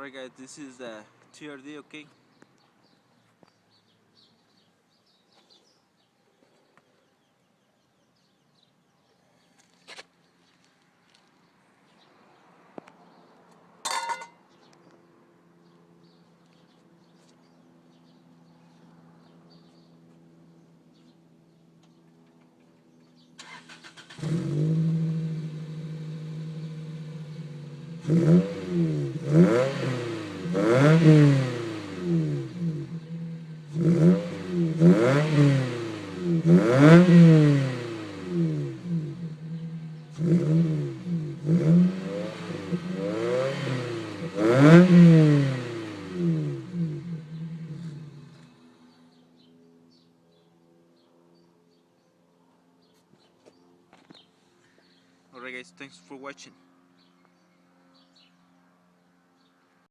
Alright guys, this is the TRD, okay? Alright guys, thanks for watching.